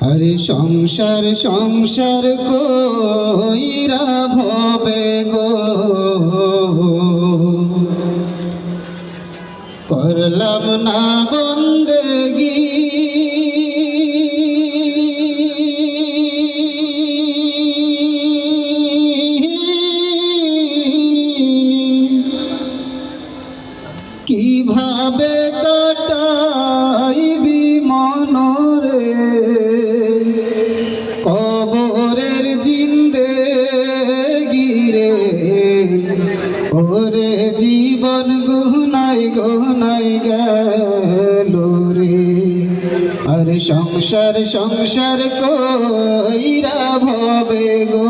আরে সংসার সংসার কইরা ভবে গো করলাম না বন্দেগি কিভাবে কাটাইবি মনরে কবরের জিন্দেগি রে ওরে জীবন গুনাই গুনাই গেল রে আরে সংসার সংসার কইরা ভবে গো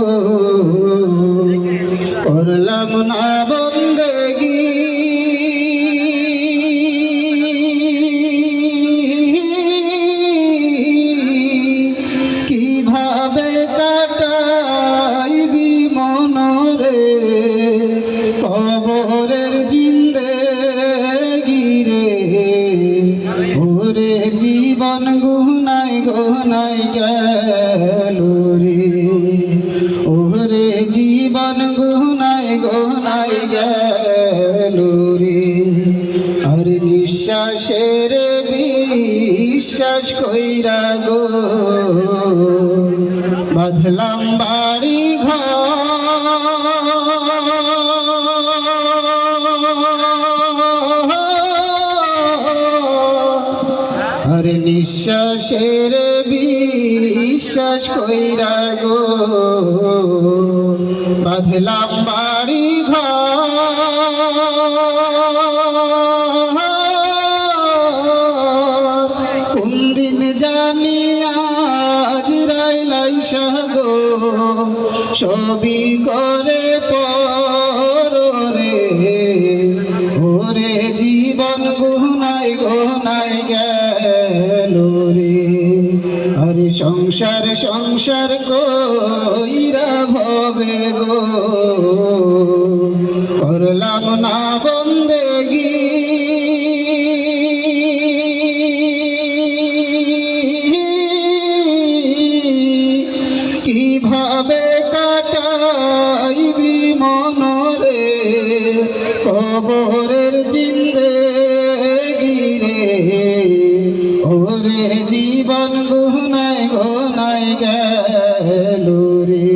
করলাম না বন্দেগি কিভাবে কাটাইবি মনরে কবরের জিন্দেগি রে ওরে জীবন গুনাই গুনাই গেল রে ওরে জীবন গুনাই গুনাই গেল রে আর নিঃশ্বাসের বিশ্বাস কইরা গো বাঁধলাম বাড়ি আর নিঃশ্বাসের বিশ্বাস কইরা গো বাঁধলাম বাড়ি কোন দিন জানি আজরাইল গো সবই করে পরে ওরে জীবন গুনাই গুনাই গেল রে আরে সংসার সংসার কইরা ভবে গো করলাম না বন্দেগি কিভাবে কাটাইবি মনরে কবরের জিন্দেগি রে ওরে জীবন গুনাই গুনাই গেল রে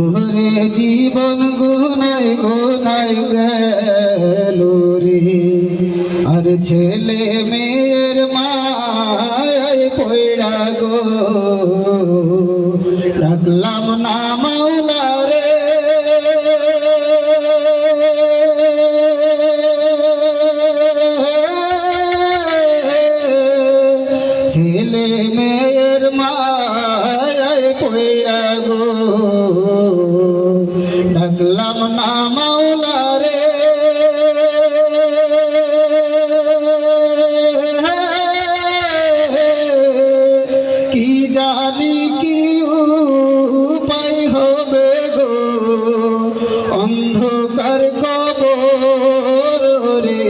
ওরে জীবন গুনাই গুনাই গেল রে আর ছেলে মেয়ের মায় পয়ড়া গো ডাকলাম না মাওলা রে ছেলে মেয়ের মায় পয়ড়া গো ডাকলাম না মাওলা রে কি জানি কি উপায় হবে গো অন্ধকার কবর রে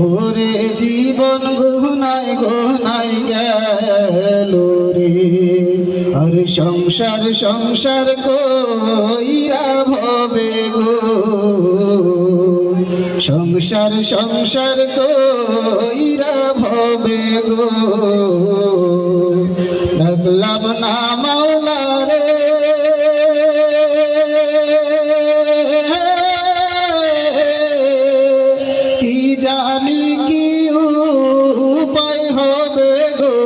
ওরে জীবন গুনাই গুনাই গেল রে আর সংসার সংসার কইরা ভবে গো সংসার সংসার কইরা ভবে গো ডাকলাম না মাওলা রে কি জানি কি উপায় হবে গো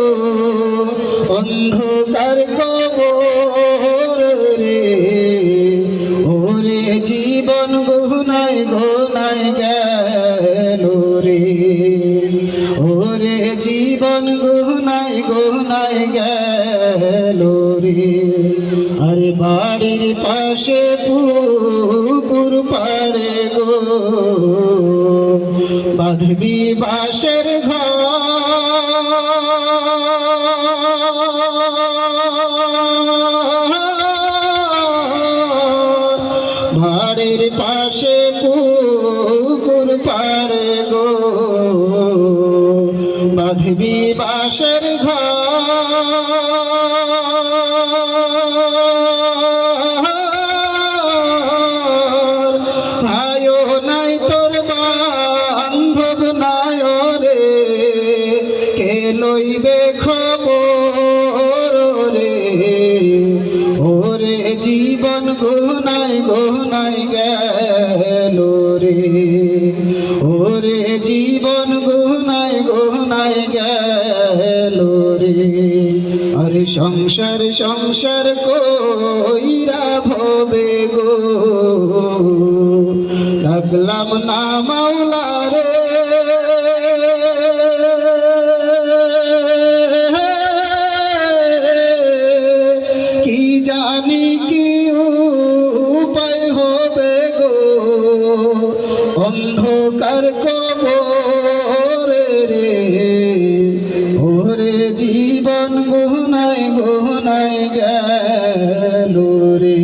অন্ধকার কবর রে ওরে জীবন গুনাই গুনাই গেল রে ওরে জীবন গুনাই গুনাই গেল রে আরে বাড়ির পাশে পুকুর পাড়ে গো বাঁধবি বাঁশের ঘর ভাড়ের পাশে পুকুর পাড়ে গো বাঁধবি বাঁশের ঘর ভাইও নাই তোর বান্ধব নাই রে, কে লইবে খবর রে, ওরে জীবন গুনাই গুনাই গেল রে, ওরে জীবন গুনাই গুনাই গেল রে। আরে সংসার সংসার কইরা ভবে গো, ডাকলাম না মাওলা রে, কি জানি কি উপায় হবে গো, অন্ধকার কবর রে, ওরে জীবন গুনাই গুনাই গেল রে।